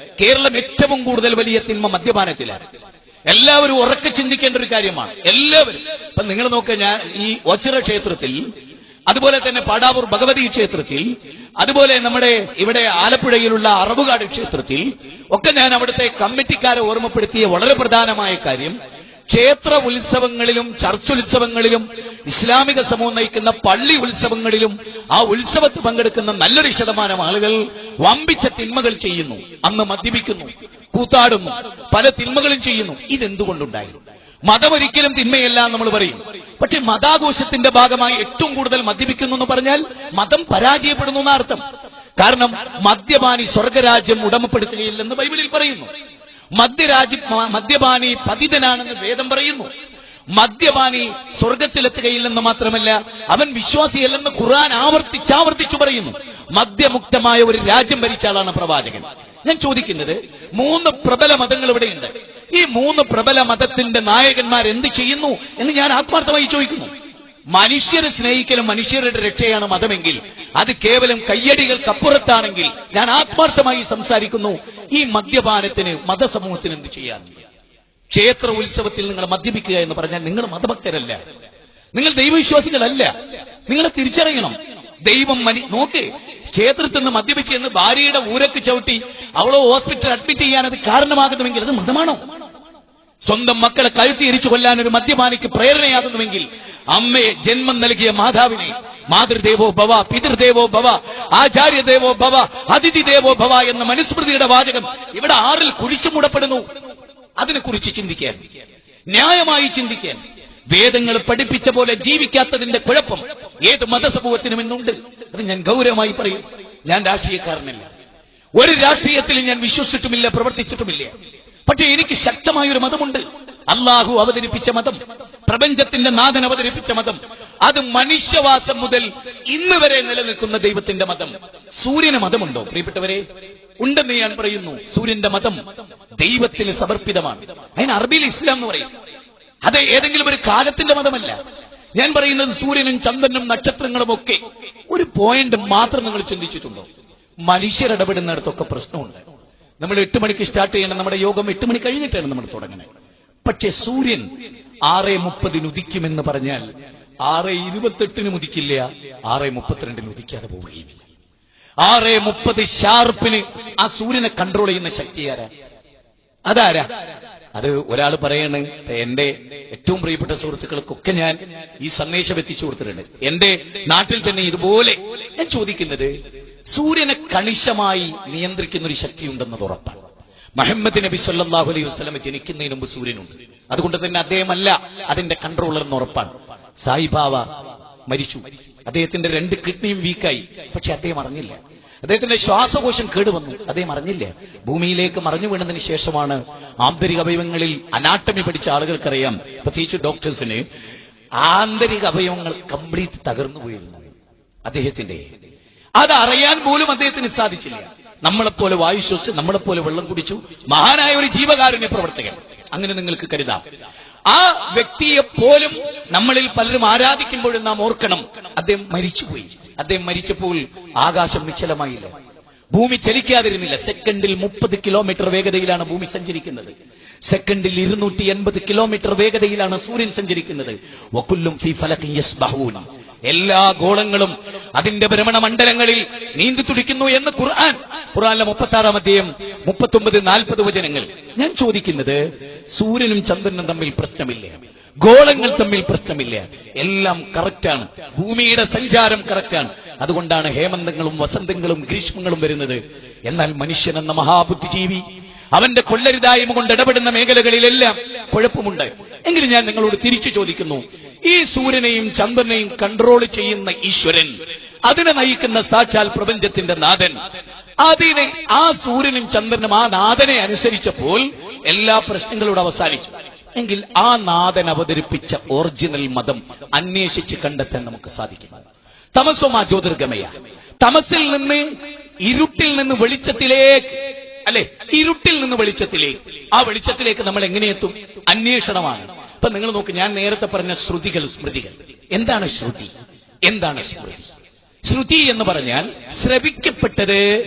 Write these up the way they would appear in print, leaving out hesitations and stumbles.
കേരളം ഏറ്റവും കൂടുതൽ വലിയ തിന്മ മദ്യപാനത്തിലാണ്. എല്ലാവരും ഉറക്കെ ചിന്തിക്കേണ്ട ഒരു കാര്യമാണ്. എല്ലാവരും ഇപ്പൊ നിങ്ങൾ നോക്കുക, ഞാൻ ഈ ഓച്ചിറ ക്ഷേത്രത്തിൽ, അതുപോലെ തന്നെ പാടാവൂർ ഭഗവതി ക്ഷേത്രത്തിൽ, അതുപോലെ നമ്മുടെ ഇവിടെ ആലപ്പുഴയിലുള്ള അറവുകാട് ക്ഷേത്രത്തിൽ ഒക്കെ ഞാൻ അവിടുത്തെ കമ്മിറ്റിക്കാരെ ഓർമ്മപ്പെടുത്തിയ വളരെ പ്രധാനമായ കാര്യം, ക്ഷേത്ര ഉത്സവങ്ങളിലും ചർച്ചുത്സവങ്ങളിലും ഇസ്ലാമിക സമൂഹം നയിക്കുന്ന പള്ളി ഉത്സവങ്ങളിലും ആ ഉത്സവത്തിൽ പങ്കെടുക്കുന്ന നല്ലൊരു ശതമാനം ആളുകൾ വമ്പിച്ച തിന്മകൾ ചെയ്യുന്നു. അന്ന് മദ്യപിക്കുന്നു, കൂത്താടുന്നു, പല തിന്മകളും ചെയ്യുന്നു. ഇതെന്തുകൊണ്ടുണ്ടായി? മതം ഒരിക്കലും തിന്മയല്ല നമ്മൾ പറയും. പക്ഷെ മതാഘോഷത്തിന്റെ ഭാഗമായി ഏറ്റവും കൂടുതൽ മദ്യപിക്കുന്നു എന്ന് പറഞ്ഞാൽ മതം പരാജയപ്പെടുന്നു എന്ന അർത്ഥം. കാരണം മദ്യപാനി സ്വർഗരാജ്യം ഉടമപ്പെടുത്തുകയില്ലെന്ന് ബൈബിളിൽ പറയുന്നു. മദ്യപാനി പതിതനാണെന്ന് വേദം പറയുന്നു. മദ്യപാനി സ്വർഗത്തിലെത്തുകയില്ലെന്ന് മാത്രമല്ല, അവൻ വിശ്വാസിയല്ലെന്ന് ഖുർആൻ ആവർത്തിച്ചു പറയുന്നു. മദ്യമുക്തമായ ഒരു രാജ്യം ഭരിച്ച ആളാണ് പ്രവാചകൻ. ഞാൻ ചോദിക്കുന്നത്, 3 പ്രബല മതങ്ങൾ ഇവിടെയുണ്ട്. ഈ 3 പ്രബല മതത്തിന്റെ നായകന്മാർ എന്ത് ചെയ്യുന്നു എന്ന് ഞാൻ ആത്മാർത്ഥമായി ചോദിക്കുന്നു. മനുഷ്യരെ സ്നേഹിക്കലും മനുഷ്യരുടെ രക്ഷയാണ് മതമെങ്കിൽ, അത് കേവലം കയ്യടികൾക്കപ്പുറത്താണെങ്കിൽ ഞാൻ ആത്മാർത്ഥമായി സംസാരിക്കുന്നു, ഈ മദ്യപാനത്തിന് മതസമൂഹത്തിന് എന്ത് ചെയ്യാൻ? ക്ഷേത്ര ഉത്സവത്തിൽ നിങ്ങൾ മദ്യപിക്കുക എന്ന് പറഞ്ഞാൽ നിങ്ങൾ മതഭക്തരല്ല, നിങ്ങൾ ദൈവവിശ്വാസികളല്ല. നിങ്ങളെ തിരിച്ചറിയണം. ദൈവം നോക്ക്, ക്ഷേത്രത്തിൽ നിന്ന് മദ്യപിച്ച് എന്ന് ഭാര്യയുടെ ഊരക്ക് ചവിട്ടി അവളോ ഹോസ്പിറ്റലിൽ അഡ്മിറ്റ് ചെയ്യാൻ അത് കാരണമാകുന്നുവെങ്കിൽ അത് മതമാണോ? സ്വന്തം മക്കളെ കഴുത്തി എരിച്ചു കൊല്ലാൻ ഒരു മദ്യപാനിക്ക് പ്രേരണയാകുന്നുവെങ്കിൽ, അമ്മയെ ജന്മം നൽകിയ മാതാവിനെ മാതൃദേവോ ഭവ, പിതൃദേവോ ഭവ, ആചാര്യദേവോ ഭവ, അതിഥി ദേവോ ഭവ എന്ന മനുസ്മൃതിയുടെ വാചകം ഇവിടെ 6 കുഴിച്ചു മൂടപ്പെടുന്നു. അതിനെക്കുറിച്ച് ചിന്തിക്കാൻ, ന്യായമായി ചിന്തിക്കാൻ, വേദങ്ങൾ പഠിപ്പിച്ച പോലെ ജീവിക്കാത്തതിന്റെ കുഴപ്പം ഏത് മതസമൂഹത്തിനും ഇന്നുണ്ട്. അത് ഞാൻ ഗൗരവമായി പറയും. ഞാൻ രാഷ്ട്രീയക്കാരനല്ല, ഒരു രാഷ്ട്രീയത്തിലും ഞാൻ വിശ്വസിച്ചിട്ടുമില്ല, പ്രവർത്തിച്ചിട്ടുമില്ല. പക്ഷെ എനിക്ക് ശക്തമായൊരു മതമുണ്ട്. അള്ളാഹു അവതരിപ്പിച്ച മതം, പ്രപഞ്ചത്തിന്റെ നാഥൻ അവതരിപ്പിച്ച മതം, അത് മനുഷ്യവാസം മുതൽ ഇന്ന് വരെ നിലനിൽക്കുന്ന ദൈവത്തിന്റെ മതം. സൂര്യന് മതമുണ്ടോ പ്രിയപ്പെട്ടവരെ? ഉണ്ടെന്ന് ഞാൻ പറയുന്നു. സൂര്യന്റെ മതം ദൈവത്തിന് സമർപ്പിതമാണ്. അതിന് അറബിയിൽ ഇസ്ലാം എന്ന് പറയും. അത് ഏതെങ്കിലും ഒരു കാലത്തിന്റെ മതമല്ല. ഞാൻ പറയുന്നത് സൂര്യനും ചന്ദ്രനും നക്ഷത്രങ്ങളും ഒക്കെ ഒരു പോയിന്റ് മാത്രം നിങ്ങൾ ചിന്തിച്ചിട്ടുണ്ടോ? മനുഷ്യരിടപെടുന്നിടത്തൊക്കെ പ്രശ്നമുണ്ട്. നമ്മൾ 8 മണിക്ക് സ്റ്റാർട്ട് ചെയ്യണം, നമ്മുടെ യോഗം 8 മണി കഴിഞ്ഞിട്ടാണ് നമ്മൾ തുടങ്ങുന്നത്. പക്ഷെ സൂര്യൻ 6:30 ഉദിക്കുമെന്ന് പറഞ്ഞാൽ 6:28 ഉദിക്കില്ല, 6:32 ഉദിക്കാതെ പോവുകയില്ല. 6:30 ഷാർപ്പിന് ആ സൂര്യനെ കൺട്രോൾ ചെയ്യുന്ന ശക്തി ആരാ? അതാരാ? അത് ഒരാൾ പറയാണ്. എന്റെ ഏറ്റവും പ്രിയപ്പെട്ട സുഹൃത്തുക്കൾക്കൊക്കെ ഞാൻ ഈ സന്ദേശം എത്തിച്ചു കൊടുത്തിട്ടുണ്ട്. എന്റെ നാട്ടിൽ തന്നെ ഇതുപോലെ. ഞാൻ ചോദിക്കുന്നത്, സൂര്യനെ കണിശമായി നിയന്ത്രിക്കുന്ന ഒരു ശക്തി ഉണ്ടെന്നത് ഉറപ്പാണ്. മുഹമ്മദ് നബി സല്ലല്ലാഹു അലൈഹി വസല്ലം ജനിക്കുന്നതിന് മുമ്പ് സൂര്യനുണ്ട്. അതുകൊണ്ട് തന്നെ അദ്ദേഹമല്ല അതിന്റെ കൺട്രോളർ എന്ന് ഉറപ്പാണ്. സായിബാബ മരിച്ചു, അദ്ദേഹത്തിന്റെ 2 കിഡ്നിയും വീക്കായി. പക്ഷെ അദ്ദേഹം അറിഞ്ഞില്ല. അദ്ദേഹത്തിന്റെ ശ്വാസകോശം കേടുവന്നു, അദ്ദേഹം അറിഞ്ഞില്ല. ഭൂമിയിലേക്ക് മറഞ്ഞു വീണതിന് ശേഷമാണ് ആന്തരിക അവയവങ്ങളിൽ അനാട്ടമി പഠിച്ച ആളുകൾക്കറിയാം, പ്രത്യേകിച്ച് ഡോക്ടേഴ്സിന്, ആന്തരിക അവയവങ്ങൾ കംപ്ലീറ്റ് തകർന്നു പോയിരുന്നു അദ്ദേഹത്തിന്റെ. അത് അറിയാൻ പോലും അദ്ദേഹത്തിന് സാധിച്ചില്ല. നമ്മളെപ്പോലെ വായു ശ്വസിച്ച്, നമ്മളെപ്പോലെ വെള്ളം കുടിച്ചു, മഹാനായ ഒരു ജീവകാരുണ്യ പ്രവർത്തകൻ, അങ്ങനെ നിങ്ങൾക്ക് കരുതാം. ആ വ്യക്തിയെ പോലും നമ്മളിൽ പലരും ആരാധിക്കുമ്പോഴും നാം ഓർക്കണം, അദ്ദേഹം മരിച്ചുപോയി. അദ്ദേഹം മരിച്ചപ്പോൾ ആകാശം നിശ്ചലമായില്ല, ഭൂമി ചലിക്കാതിരുന്നില്ല. സെക്കൻഡിൽ 30 കിലോമീറ്റർ വേഗതയിലാണ് ഭൂമി സഞ്ചരിക്കുന്നത്. സെക്കൻഡിൽ 280 കിലോമീറ്റർ വേഗതയിലാണ് സൂര്യൻ സഞ്ചരിക്കുന്നത്. വകുല്ലും ഫീ ഫലകിൻ യസ്ബഹൂൻ, എല്ലാ ഗോളങ്ങളും അതിന്റെ ഭ്രമണമണ്ഡലങ്ങളിൽ നീന്തി തുടിക്കുന്നു എന്ന് ഖുർആനിലെ 36-ാം അധ്യായം 39-40 വചനങ്ങൾ. ഞാൻ ചോദിക്കുന്നത്, സൂര്യനും ചന്ദ്രനും തമ്മിൽ പ്രശ്നമില്ല, ഗോളങ്ങൾ തമ്മിൽ പ്രശ്നമില്ല, എല്ലാം കറക്റ്റാണ്. ഭൂമിയുടെ സഞ്ചാരം കറക്റ്റാണ്. അതുകൊണ്ടാണ് ഹേമന്തങ്ങളും വസന്തങ്ങളും ഗ്രീഷ്മങ്ങളും വരുന്നത്. എന്നാൽ മനുഷ്യൻ എന്ന മഹാബുദ്ധിജീവി അവന്റെ കൊള്ളരുതായ്മ കൊണ്ട് ഇടപെടുന്ന മേഖലകളിലെല്ലാം കുഴപ്പമുണ്ട്. എങ്കിലും ഞാൻ നിങ്ങളോട് തിരിച്ചു ചോദിക്കുന്നു, ഈ സൂര്യനെയും ചന്ദ്രനെയും കൺട്രോൾ ചെയ്യുന്ന ഈശ്വരൻ, അതിനെ നയിക്കുന്ന സാക്ഷാൽ പ്രപഞ്ചത്തിന്റെ നാഥൻ, അതിനെ ആ സൂര്യനും ചന്ദ്രനും ആ നാഥനെ അനുസരിച്ചപ്പോൾ എല്ലാ പ്രശ്നങ്ങളോട് അവസാനിച്ചു. എങ്കിൽ ആ നാഥൻ അവതരിപ്പിച്ച ഒറിജിനൽ മതം അന്വേഷിച്ച് കണ്ടെത്താൻ നമുക്ക് സാധിക്കും. തമസോമാ ജ്യോതിർഗമയ, തമസിൽ നിന്ന് ഇരുട്ടിൽ നിന്ന് വെളിച്ചത്തിലേക്ക്, അല്ലെ, ഇരുട്ടിൽ നിന്ന് വെളിച്ചത്തിലേക്ക്. ആ വെളിച്ചത്തിലേക്ക് നമ്മൾ എങ്ങനെയെത്തും? അന്വേഷണമാണ്. ഇപ്പൊ നിങ്ങൾ നോക്ക്, ഞാൻ നേരത്തെ പറഞ്ഞ ശ്രുതികൾ, സ്മൃതികൾ. എന്താണ് ശ്രുതി, എന്താണ് സ്മൃതി? ശ്രുതി എന്ന് പറഞ്ഞാൽ ശ്രവിക്കപ്പെട്ടത്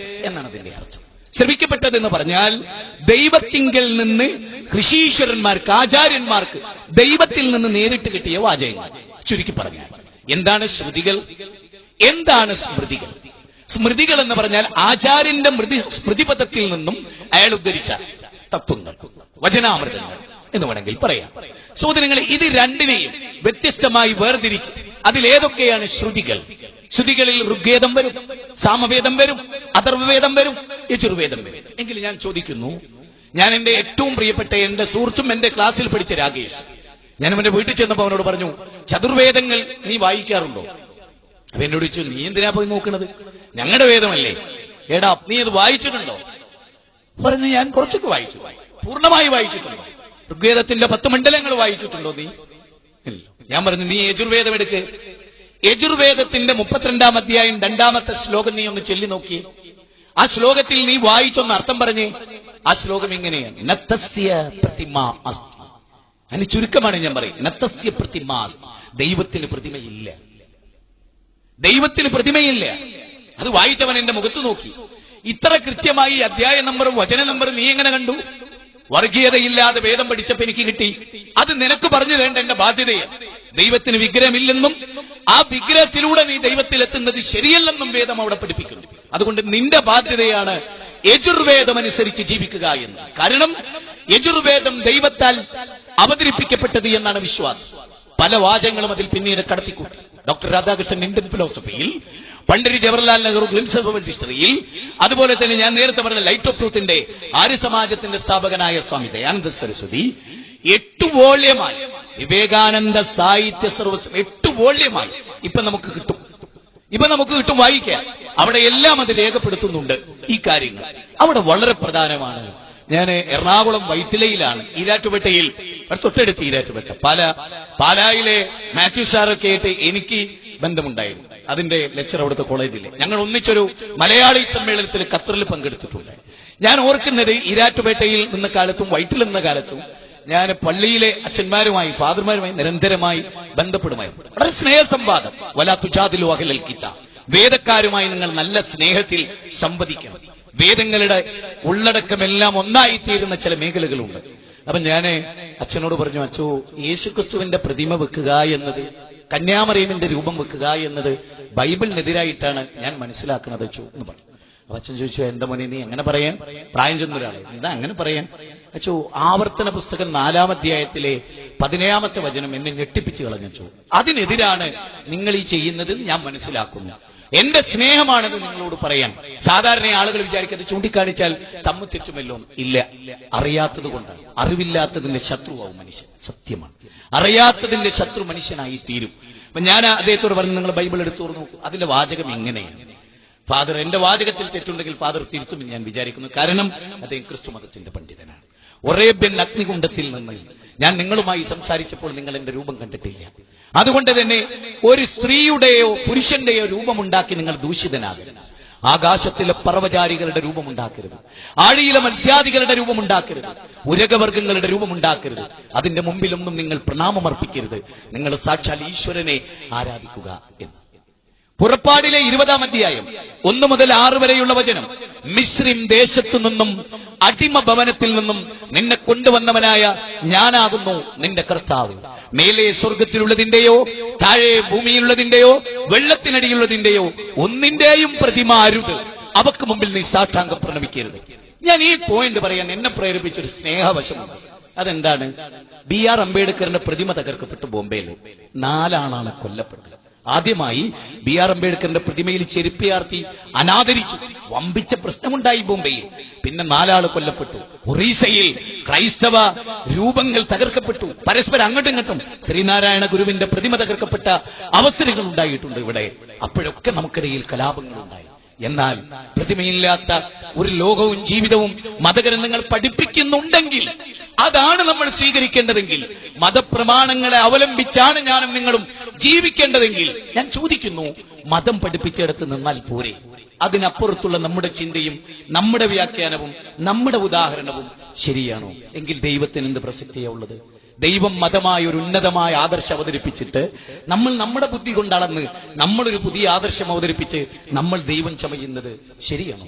എന്നാണ് അതിന്റെ അർത്ഥം. ശ്രവിക്കപ്പെട്ടതെന്ന് പറഞ്ഞാൽ ദൈവത്തിങ്കൽ നിന്ന് ഋഷീശ്വരന്മാർക്ക്, ആചാര്യന്മാർക്ക് ദൈവത്തിൽ നിന്ന് നേരിട്ട് കിട്ടിയ വാചകങ്ങൾ. ചുരുക്കി പറഞ്ഞാൽ എന്താണ് ശ്രുതികൾ, എന്താണ് സ്മൃതികൾ? സ്മൃതികൾ എന്ന് പറഞ്ഞാൽ ആചാര്യന്റെ സ്മൃതിപഥത്തിൽ നിന്നും അയാൾ ഉദ്ധരിച്ച തത്വങ്ങൾ, വചനാമൃതങ്ങൾ എന്ന് വേണമെങ്കിൽ പറയാം. സഹോദരങ്ങളെ, ഇത് രണ്ടിനെയും വ്യത്യസ്തമായി വേർതിരിച്ച് അതിലേതൊക്കെയാണ് ശ്രുതികൾ? ശ്രുതികളിൽ ഋഗ്വേദം വരും, സാമവേദം വരും, അഥർവവേദം വരും, യജുർവേദം വരും. എങ്കിൽ ഞാൻ ചോദിക്കുന്നു, ഞാൻ എന്റെ ഏറ്റവും പ്രിയപ്പെട്ട എന്റെ സുഹൃത്തും എന്റെ ക്ലാസ്സിൽ പഠിച്ച രാകേഷ്, ഞാൻ അവന്റെ വീട്ടിൽ ചെന്നപ്പോ അവനോട് പറഞ്ഞു, ചതുർവേദങ്ങൾ നീ വായിക്കാറുണ്ടോ? അപ്പൊ എന്നോട് ചോദിച്ചു, നീ എന്തിനാ പോയി നോക്കണത്, ഞങ്ങളുടെ വേദമല്ലേ. എടാ, നീ അത് വായിച്ചിട്ടുണ്ടോ? പറഞ്ഞു, ഞാൻ കുറച്ചൊക്കെ വായിച്ചു. പൂർണ്ണമായി വായിച്ചിട്ടുണ്ടോ? ഋഗ്വേദത്തിന്റെ 10 മണ്ഡലങ്ങൾ വായിച്ചിട്ടുണ്ടോ നീ? ഇല്ല. ഞാൻ പറഞ്ഞു, നീ യജുർവേദം എടുക്ക്. യജുർവേദത്തിന്റെ 32-ാം അധ്യായം 2-ാമത്തെ ശ്ലോകം നീ ഒന്ന് ചൊല്ലി നോക്കി. ആ ശ്ലോകത്തിൽ നീ വായിച്ചൊന്ന് അർത്ഥം പറഞ്ഞേ. ആ ശ്ലോകം ഇങ്ങനെയാണ്, നത്തസ്യ പ്രതിമാ അസ്തി. അതിന് ചുരുക്കമാണ് ഞാൻ പറയും, നത്തസ്യ പ്രതിമാ അസ്തി. ദൈവത്തിന് പ്രതിമയില്ല, ദൈവത്തിന് പ്രതിമയില്ല. അത് വായിച്ചവൻ എന്റെ മുഖത്ത് നോക്കി. ഇത്ര കൃത്യമായി അധ്യായ നമ്പറും വചന നമ്പറും നീ എങ്ങനെ കണ്ടു? വർഗീയതയില്ലാതെ വേദം പഠിച്ചപ്പോ എനിക്ക് കിട്ടി. അത് നിനക്ക് പറഞ്ഞു തരേണ്ട എന്റെ ബാധ്യതയാണ്. ദൈവത്തിന് വിഗ്രഹമില്ലെന്നും ആ വിഗ്രഹത്തിലൂടെ നീ ദൈവത്തിലെത്തുന്നത് ശരിയല്ലെന്നും വേദം അവിടെ പഠിപ്പിക്കുന്നു. അതുകൊണ്ട് നിന്റെ ബാധ്യതയാണ് യജുർവേദം അനുസരിച്ച് ജീവിക്കുക എന്ന്. കാരണം യജുർവേദം ദൈവത്താൽ അവതരിപ്പിക്കപ്പെട്ടത് എന്നാണ് വിശ്വാസം. പല വാചകങ്ങളും അതിൽ പിന്നീട് കടത്തിക്കൂട്ടി. ഡോക്ടർ രാധാകൃഷ്ണൻ ഇന്ത്യൻ ഫിലോസഫിയിൽ, Pandit Jawaharlal Nehru glimpses of world ഹിസ്റ്ററിയിൽ, അതുപോലെ തന്നെ ഞാൻ നേരത്തെ പറഞ്ഞ ലൈറ്റ് ഓഫ് ട്രൂത്തിന്റെ ആര്യ സമാജത്തിന്റെ സ്ഥാപകനായ സ്വാമി ദയാനന്ദ സരസ്വതി 8 വോള്യമായി വിവേകാനന്ദ സാഹിത്യ സർവസ്വം 8 വോള്യമായി ഇപ്പൊ നമുക്ക് കിട്ടും വായിക്കാൻ. അവിടെ എല്ലാം അത് രേഖപ്പെടുത്തുന്നുണ്ട് ഈ കാര്യങ്ങൾ. അവിടെ വളരെ പ്രധാനമാണ്. ഞാൻ എറണാകുളം വൈറ്റിലയിലാണ്, ഈരാറ്റുപേട്ടയിൽ, തൊട്ടടുത്ത് ഈരാറ്റുപേട്ട, പാലായിലെ മാത്യു സാറൊക്കെ ആയിട്ട് എനിക്ക് ബന്ധമുണ്ടായിരുന്നു. അതിന്റെ ലെക്ചർ അവിടുത്തെ കോളേജിലെ. ഞങ്ങൾ ഒന്നിച്ചൊരു മലയാളി സമ്മേളനത്തിൽ ഖത്തറിൽ പങ്കെടുത്തിട്ടുണ്ട്. ഞാൻ ഓർക്കുന്നത് ഈരാറ്റുപേട്ടയിൽ നിന്ന കാലത്തും വൈറ്റിൽ നിന്ന കാലത്തും ഞാൻ പള്ളിയിലെ അച്ഛന്മാരുമായി, ഫാദർമാരുമായി നിരന്തരമായി ബന്ധപ്പെടുമായിരുന്നു. വളരെ സ്നേഹസംവാദം. വലാ തുജാദിലു അഹ്ലൽ കിതാബ്. വേദക്കാരുമായി നിങ്ങൾ നല്ല സ്നേഹത്തിൽ സംവദിക്കണം. വേദങ്ങളുടെ ഉള്ളടക്കമെല്ലാം ഒന്നായിത്തീരുന്ന ചില മേഖലകളുണ്ട്. അപ്പൊ ഞാന് അച്ഛനോട് പറഞ്ഞു, അച്ഛോ, യേശുക്രിസ്തുവിന്റെ പ്രതിമ വെക്കുക എന്നത്, കന്യാമറിയമിന്റെ രൂപം വെക്കുക എന്നത് ബൈബിളിനെതിരായിട്ടാണ് ഞാൻ മനസ്സിലാക്കുന്നത് അച്ഛോ എന്ന് പറഞ്ഞു. അപ്പൊ അച്ഛൻ ചോദിച്ചു, എന്താ മോനെ നീ അങ്ങനെ പറയാൻ? പ്രായം ചെന്നൊരാളെ എന്താ അങ്ങനെ പറയാൻ? അച്ഛോ, ആവർത്തന പുസ്തകം 4-ാം അധ്യായത്തിലെ 17-ാമത്തെ വചനം എന്നെ ഞെട്ടിപ്പിച്ചു കളഞ്ഞു. അതിനെതിരാണ് നിങ്ങൾ ഈ ചെയ്യുന്നത് ഞാൻ മനസ്സിലാക്കുന്നു. എന്റെ സ്നേഹമാണത് നിങ്ങളോട് പറയാൻ. സാധാരണ ആളുകൾ വിചാരിക്കുന്നത് ചൂണ്ടിക്കാണിച്ചാൽ തമ്മിൽ തെറ്റുമല്ലോ. ഇല്ല, അറിയാത്തത് കൊണ്ടാണ്. അറിവില്ലാത്തതിന്റെ ശത്രുവാകും മനുഷ്യൻ. സത്യമാണ്, അറിയാത്തതിന്റെ ശത്രു മനുഷ്യനായി തീരും. അപ്പൊ ഞാൻ അദ്ദേഹത്തോട് പറഞ്ഞു, നിങ്ങൾ ബൈബിൾ എടുത്തു നോക്കൂ, അതിന്റെ വാചകം എങ്ങനെയാണ്. ഫാദർ, എന്റെ വാചകത്തിൽ തെറ്റുണ്ടെങ്കിൽ ഫാദർ തിരുത്തുമെന്ന് ഞാൻ വിചാരിക്കുന്നു. കാരണം അദ്ദേഹം ക്രിസ്തു മതത്തിന്റെ പണ്ഡിതനാണ്. ഒറേബ്യൻ അഗ്നികുണ്ഡത്തിൽ നിന്ന് ഞാൻ നിങ്ങളുമായി സംസാരിച്ചപ്പോൾ നിങ്ങൾ എന്റെ രൂപം കണ്ടിട്ടില്ല. അതുകൊണ്ട് തന്നെ ഒരു സ്ത്രീയുടെയോ പുരുഷന്റെയോ രൂപമുണ്ടാക്കി നിങ്ങൾ ദൂഷിതനാകരുത്. ആകാശത്തിലെ പർവ്വചാരികളുടെ രൂപമുണ്ടാക്കരുത്. ആഴിയിലെ മത്സ്യാദികളുടെ രൂപമുണ്ടാക്കരുത്. ഉരകവർഗങ്ങളുടെ രൂപമുണ്ടാക്കരുത്. അതിന്റെ മുമ്പിലൊന്നും നിങ്ങൾ പ്രണാമമർപ്പിക്കരുത്. നിങ്ങൾ സാക്ഷാൽ ഈശ്വരനെ ആരാധിക്കുക എന്ന്. പുറപ്പാടിലെ 20-ാം അധ്യായം 1 മുതൽ 6 വരെയുള്ള വചനം, മിസ്രിം ദേശത്തു നിന്നും, അടിമ ഭവനത്തിൽ നിന്നും നിന്നെ കൊണ്ടുവന്നവനായ ഞാനാകുന്നു നിന്റെ കർത്താവ്. മേലെ സ്വർഗത്തിലുള്ളതിന്റെയോ താഴെ ഭൂമിയിലുള്ളതിന്റെയോ വെള്ളത്തിനടിയുള്ളതിന്റെയോ ഒന്നിന്റെയും പ്രതിമ അരുത്. അവക്ക് മുമ്പിൽ നീ സാഷ്ടാംഗം പ്രണമിക്കരുത്. ഞാൻ ഈ പോയിന്റ് പറയാൻ എന്നെ പ്രേരിപ്പിച്ചൊരു സ്നേഹവശമുണ്ട്. അതെന്താണ്? BR അംബേദ്കറിന്റെ പ്രതിമ തകർക്കപ്പെട്ടു ബോംബെയിൽ. 4 ആളാണ് കൊല്ലപ്പെട്ടത്. ആദ്യമായി BR അംബേദ്കറിന്റെ പ്രതിമയിൽ ചെരുപ്പിയാർത്തി അനാദരിച്ചു. വമ്പിച്ച പ്രശ്നമുണ്ടായി ബോംബെയിൽ. പിന്നെ 4 ആൾ കൊല്ലപ്പെട്ടു. ഒറീസയിൽ ക്രൈസ്തവ രൂപങ്ങൾ തകർക്കപ്പെട്ടു. പരസ്പരം അങ്ങോട്ടും ഇങ്ങോട്ടും ശ്രീനാരായണ ഗുരുവിന്റെ പ്രതിമ തകർക്കപ്പെട്ട അവസരങ്ങൾ ഉണ്ടായിട്ടുണ്ട് ഇവിടെ. അപ്പോഴൊക്കെ നമുക്കിടയിൽ കലാപങ്ങൾ ഉണ്ടായി. എന്നാൽ പ്രതിമയില്ലാത്ത ഒരു ലോകവും ജീവിതവും മതഗ്രന്ഥങ്ങൾ പഠിപ്പിക്കുന്നുണ്ടെങ്കിൽ അതാണ് നമ്മൾ സ്വീകരിക്കേണ്ടതെങ്കിൽ, മതപ്രമാണങ്ങളെ അവലംബിച്ചാണ് ഞാനും നിങ്ങളും ജീവിക്കേണ്ടതെങ്കിൽ, ഞാൻ ചോദിക്കുന്നു, മതം പഠിപ്പിച്ചെടുത്ത് നിന്നാൽ പോരെ? അതിനപ്പുറത്തുള്ള നമ്മുടെ ചിന്തയും നമ്മുടെ വ്യാഖ്യാനവും നമ്മുടെ ഉദാഹരണവും ശരിയാണോ? എങ്കിൽ ദൈവത്തിന് എന്ത് പ്രസക്തിയാണുള്ളത്? ദൈവം മതമായ ഒരു ഉന്നതമായ ആദർശം അവതരിപ്പിച്ചിട്ട് നമ്മൾ നമ്മുടെ ബുദ്ധി കൊണ്ടളന്ന് നമ്മളൊരു പുതിയ ആദർശം അവതരിപ്പിച്ച് നമ്മൾ ദൈവം ചമയുന്നത് ശരിയാണോ?